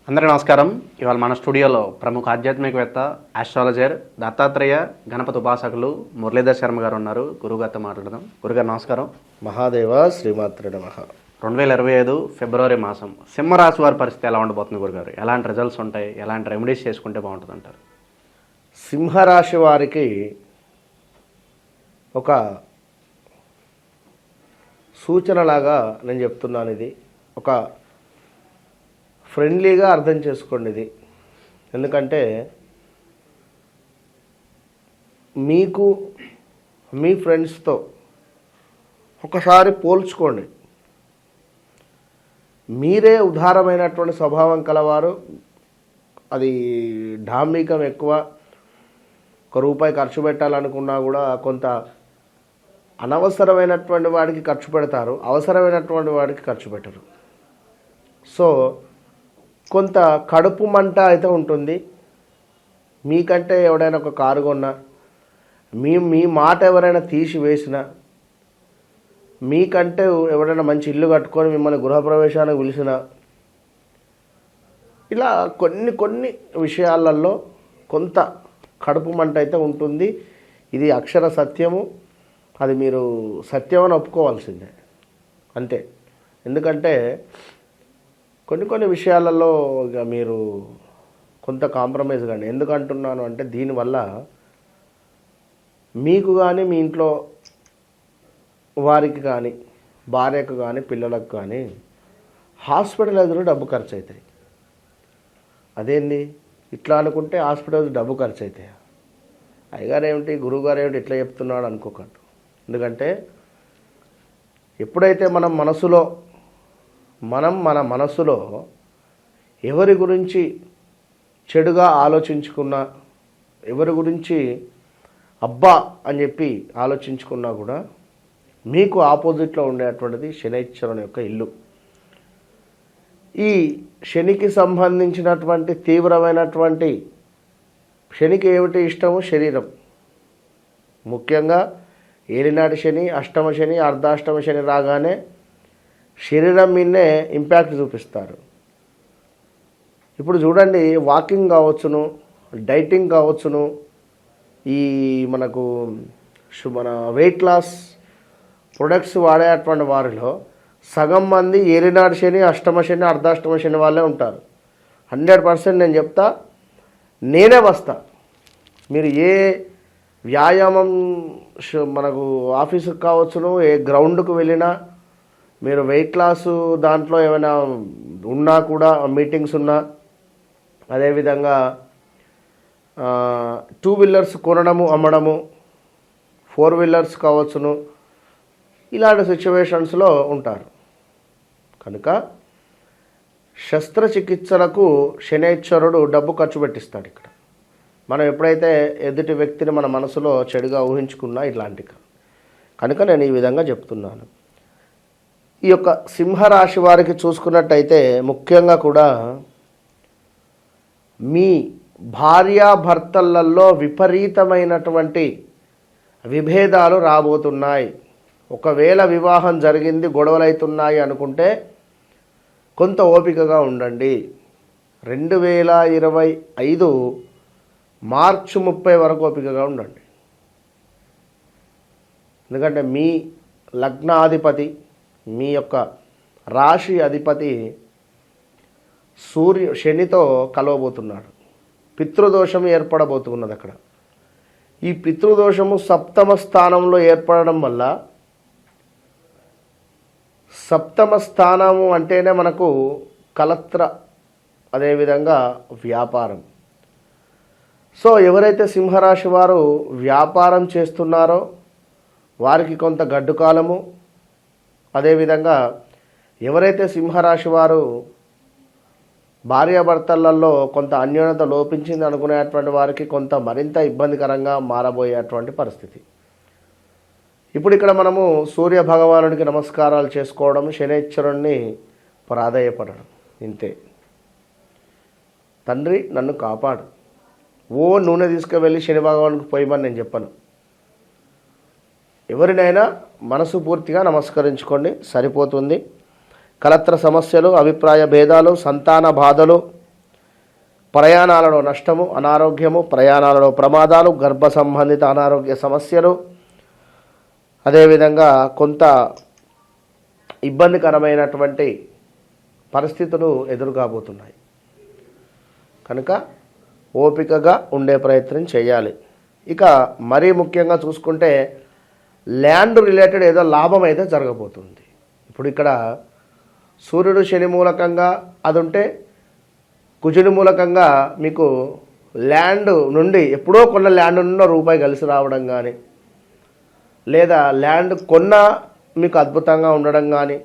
అందరికీ నమస్కారం. ఇవాళ మన స్టూడియోలో ప్రముఖ ఆధ్యాత్మికవేత్త, ఆస్ట్రాలజర్, దత్తాత్రేయ గణపతి ఉపాసకులు మురళీధర్ శర్మ గారు ఉన్నారు. గురుగారితో మాట్లాడదాం. గురుగారు నమస్కారం. మహాదేవ శ్రీమాత్రే నమః. 2025 ఫిబ్రవరి మాసం సింహరాశి వారి పరిస్థితి ఎలా ఉండబోతుంది గురుగారు? ఎలాంటి రిజల్ట్స్ ఉంటాయి? ఎలాంటి రెమెడీస్ చేసుకుంటే బాగుంటుంది అంటారు? సింహరాశి వారికి ఒక సూచనలాగా నేను చెప్తున్నాను. ఇది ఒక ఫ్రెండ్లీగా అర్థం చేసుకోండి. ఇది ఎందుకంటే మీకు మీ ఫ్రెండ్స్తో ఒకసారి పోల్చుకోండి. మీరే ఉదారమైనటువంటి స్వభావం కలవారు, అది డాంబికం ఎక్కువ, ₹1 ఖర్చు పెట్టాలనుకున్నా కూడా కొంత అనవసరమైనటువంటి వాడికి ఖర్చు పెడతారు, అవసరమైనటువంటి వాడికి ఖర్చు పెట్టరు. సో కొంత కడుపు మంట అయితే ఉంటుంది. మీకంటే ఎవడైనా ఒక కారు కొన్నా, మీ మాట ఎవరైనా తీసివేసినా, మీకంటే ఎవరైనా మంచి ఇల్లు కట్టుకొని మిమ్మల్ని గృహప్రవేశానికి పిలిచినా, ఇలా కొన్ని విషయాలలో కొంత కడుపు మంట అయితే ఉంటుంది. ఇది అక్షర సత్యము. అది మీరు సత్యం అని ఒప్పుకోవాల్సిందే, అంతే. ఎందుకంటే కొన్ని విషయాలలో ఇక మీరు కొంత కాంప్రమైజ్ కానీ. ఎందుకు అంటున్నాను అంటే దీనివల్ల మీకు కానీ, మీ ఇంట్లో వారికి కానీ, భార్యకు కానీ, పిల్లలకు కానీ హాస్పిటల్ ఎదురు డబ్బు ఖర్చు అవుతాయి. అదేంది ఇట్లా అనుకుంటే హాస్పిటల్ డబ్బు ఖర్చు అవుతాయి. అయ్యగారు ఏమిటి, గురువుగారు ఏమిటి ఇట్లా చెప్తున్నాడు అనుకోకండి. ఎందుకంటే ఎప్పుడైతే మన మనసులో ఎవరి గురించి చెడుగా ఆలోచించుకున్నా, ఎవరి గురించి అబ్బా అని చెప్పి ఆలోచించుకున్నా కూడా మీకు ఆపోజిట్లో ఉండేటువంటిది శనైశ్వరుని యొక్క ఇల్లు. ఈ శనికి సంబంధించినటువంటి తీవ్రమైనటువంటి, శనికి ఏమిటి ఇష్టము? శరీరం. ముఖ్యంగా ఏలినాటి శని, అష్టమ శని, అర్ధాష్టమ శని రాగానే శరీరం మీదనే ఇంపాక్ట్ చూపిస్తారు. ఇప్పుడు చూడండి, వాకింగ్ కావచ్చును, డైటింగ్ కావచ్చును, ఈ మన వెయిట్ లాస్ ప్రొడక్ట్స్ వాడేటువంటి వారిలో సగం మంది ఏలినాటి శని, అష్టమ శని, అర్ధాష్టమ శని వాళ్ళే ఉంటారు. 100% నేను చెప్తా, నేనే వస్తా. మీరు ఏ వ్యాయామం మనకు ఆఫీసుకు కావచ్చును, ఏ గ్రౌండ్కు వెళ్ళినా, మీరు వెయిట్ లాస్ దాంట్లో ఏమైనా ఉన్నా కూడా, మీటింగ్స్ ఉన్నా, అదేవిధంగా 2 వీలర్స్ కొనడము, అమ్మడము, 4 వీలర్స్ కావచ్చును, ఇలాంటి సిచ్యువేషన్స్లో ఉంటారు. కనుక శస్త్రచికిత్సలకు శనైశ్వరుడు డబ్బు ఖర్చు పెట్టిస్తాడు. ఇక్కడ మనం ఎప్పుడైతే ఎదుటి వ్యక్తిని మన మనసులో చెడుగా ఊహించుకున్నా ఇట్లాంటి, కనుక నేను ఈ విధంగా చెప్తున్నాను. ఈ యొక్క సింహరాశి వారికి చూసుకున్నట్టయితే ముఖ్యంగా కూడా మీ భార్యాభర్తలలో విపరీతమైనటువంటి విభేదాలు రాబోతున్నాయి. ఒకవేళ వివాహం జరిగింది, గొడవలు అవుతున్నాయి అనుకుంటే కొంత ఓపికగా ఉండండి. 2025 మార్చి 30 వరకు ఓపికగా ఉండండి. ఎందుకంటే మీ లగ్నాధిపతి, మీ యొక్క రాశి అధిపతి శనితో కలవబోతున్నాడు. పితృదోషం ఏర్పడబోతున్నది అక్కడ. ఈ పితృదోషము 7వ స్థానంలో ఏర్పడడం వల్ల, 7వ స్థానము అంటేనే మనకు కలత్ర, అదేవిధంగా వ్యాపారం. సో ఎవరైతే సింహరాశి వారు వ్యాపారం చేస్తున్నారో వారికి కొంత గడ్డు కాలము, అదేవిధంగా ఎవరైతే సింహరాశి వారు భార్యాభర్తలలో కొంత అన్యోన్యత లోపించింది అనుకునేటువంటి వారికి కొంత మరింత ఇబ్బందికరంగా మారబోయేటువంటి పరిస్థితి. ఇప్పుడు ఇక్కడ మనము సూర్య భగవానుడికి నమస్కారాలు చేసుకోవడం, శనైశ్వరుణ్ణి ప్రాధేయపడడం, ఇంతే. తండ్రి నన్ను కాపాడు, నూనె తీసుకువెళ్ళి శని భగవానుడికి పోయమని నేను చెప్పను. ఎవరినైనా మనస్ఫూర్తిగా నమస్కరించుకోండి, సరిపోతుంది. కలత్ర సమస్యలు, అభిప్రాయ భేదాలు, సంతాన బాధలు, ప్రయాణాలలో నష్టము, అనారోగ్యము, ప్రయాణాలలో ప్రమాదాలు, గర్భ సంబంధిత అనారోగ్య సమస్యలు, అదేవిధంగా కొంత ఇబ్బందికరమైనటువంటి పరిస్థితులు ఎదురుకాబోతున్నాయి. కనుక ఓపికగా ఉండే ప్రయత్నం చేయాలి. ఇక మరీ ముఖ్యంగా చూసుకుంటే ల్యాండ్ రిలేటెడ్ ఏదో లాభం అయితే జరగబోతుంది. ఇప్పుడు ఇక్కడ సూర్యుడు శని మూలకంగా అది ఉంటే, కుజుని మూలకంగా మీకు ల్యాండ్ నుండి ఎప్పుడో కొన్న ల్యాండ్ నుండి రూపాయి కలిసి రావడం కానీ, లేదా ల్యాండ్ కొన్న మీకు అద్భుతంగా ఉండడం కానీ,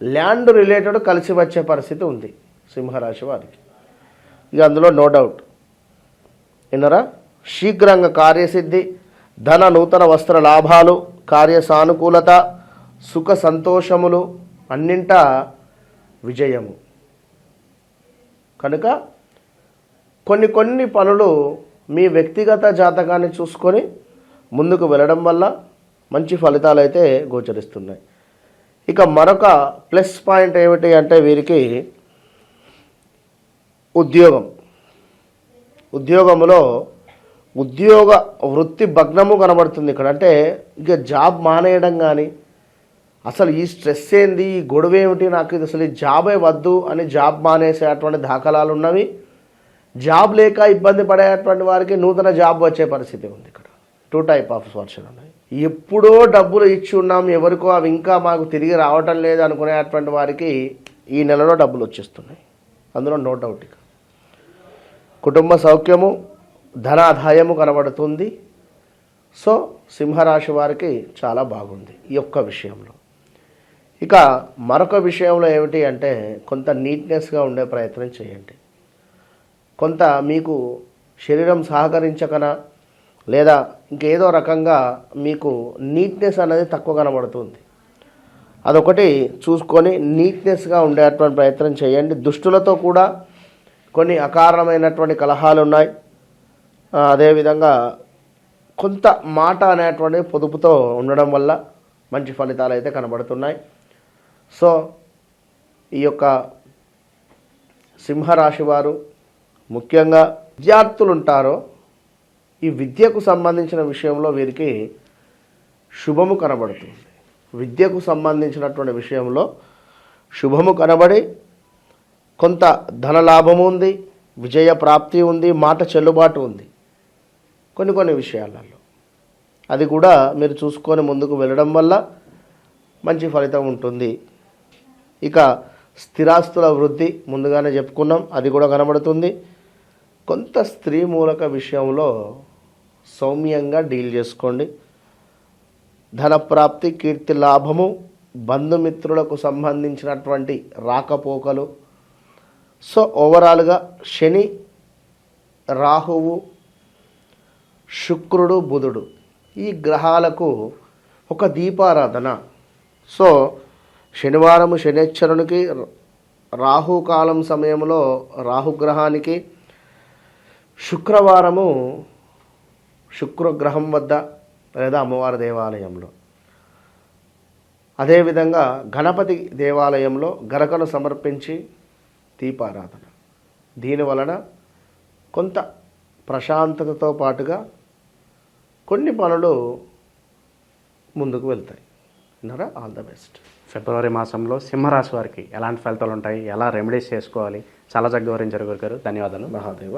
ల్యాండ్ రిలేటెడ్ కలిసి వచ్చే పరిస్థితి ఉంది సింహరాశి వారికి. ఇక అందులో నో డౌట్. విన్నరా? శీఘ్రంగా కార్యసిద్ధి, ధన నూతన వస్త్ర లాభాలు, కార్య సానుకూలత, సుఖ సంతోషములు, అన్నింటా విజయము. కనుక కొన్ని పనులు మీ వ్యక్తిగత జాతకాన్ని చూసుకొని ముందుకు వెళ్ళడం వల్ల మంచి ఫలితాలు అయితే గోచరిస్తున్నాయి. ఇక మరొక ప్లస్ పాయింట్ ఏమిటి అంటే వీరికి ఉద్యోగంలో ఉద్యోగ వృత్తి భగ్నము కనబడుతుంది ఇక్కడ. అంటే ఇక జాబ్ మానేయడం కానీ, అసలు ఈ స్ట్రెస్ ఏంది, ఈ గొడవ ఏమిటి, నాకు ఇది అసలు ఈ జాబే వద్దు అని జాబ్ మానేసేటువంటి దాఖలాలు ఉన్నవి. జాబ్ లేక ఇబ్బంది పడేటువంటి వారికి నూతన జాబ్ వచ్చే పరిస్థితి ఉంది. ఇక్కడ 2 టైప్ ఆఫ్ వర్షన్ ఉన్నాయి. ఎప్పుడో డబ్బులు ఇచ్చి ఉన్నాం ఎవరికో, అవి ఇంకా మాకు తిరిగి రావటం లేదు అనుకునేటువంటి వారికి ఈ నెలలో డబ్బులు వచ్చేస్తున్నాయి. అందులో నో డౌట్. ఇక కుటుంబ సౌఖ్యము, ధనాదాయము కనబడుతుంది. సో సింహరాశి వారికి చాలా బాగుంది ఈ యొక్క విషయంలో. ఇక మరొక విషయంలో ఏమిటి అంటే కొంత నీట్నెస్గా ఉండే ప్రయత్నం చేయండి. కొంత మీకు శరీరం సహకరించకనా లేదా ఇంకేదో రకంగా మీకు నీట్నెస్ అనేది తక్కువ కనబడుతుంది. అదొకటి చూసుకొని నీట్నెస్గా ఉండేటువంటి ప్రయత్నం చేయండి. దుష్టులతో కూడా కొన్ని అకారణమైనటువంటి కలహాలు ఉన్నాయి. అదేవిధంగా కొంత మాట అనేటువంటి పొదుపుతో ఉండడం వల్ల మంచి ఫలితాలు అయితే కనబడుతున్నాయి. సో ఈ యొక్క సింహరాశి వారు ముఖ్యంగా విద్యార్థులు ఉంటారో ఈ విద్యకు సంబంధించిన విషయంలో వీరికి శుభము కనబడుతుంది. విద్యకు సంబంధించినటువంటి విషయంలో శుభము కనబడి కొంత ధనలాభము ఉంది, విజయ ప్రాప్తి ఉంది, మాట చెల్లుబాటు ఉంది కొన్ని విషయాలలో. అది కూడా మీరు చూసుకొని ముందుకు వెళ్ళడం వల్ల మంచి ఫలితం ఉంటుంది. ఇక స్థిరాస్తుల వృద్ధి ముందుగానే చెప్పుకున్నాం, అది కూడా కనబడుతుంది. కొంత స్త్రీ మూలక విషయంలో సౌమ్యంగా డీల్ చేసుకోండి. ధనప్రాప్తి, కీర్తి లాభము, బంధుమిత్రులకు సంబంధించినటువంటి రాకపోకలు. సో ఓవరాల్గా శని, రాహువు, శుక్రుడు, బుధుడు ఈ గ్రహాలకు ఒక దీపారాధన. సో శనివారము శనేశ్వరునికి, రాహుకాలం సమయంలో రాహుగ్రహానికి, శుక్రవారము శుక్రగ్రహం వద్ద లేదా అమ్మవారి దేవాలయంలో, అదేవిధంగా గణపతి దేవాలయంలో గరకను సమర్పించి దీపారాధన. దీనివలన కొంత ప్రశాంతతతో పాటుగా కొన్ని పనులు ముందుకు వెళ్తాయి. విన్నారా? All the best. ఫిబ్రవరి మాసంలో సింహరాశి వారికి ఎలాంటి ఫలితాలు ఉంటాయి, ఎలా రెమెడీస్ చేసుకోవాలి, చాలా చక్కగా వివరించారు గురుగారు. ధన్యవాదాలు. మహాదేవ.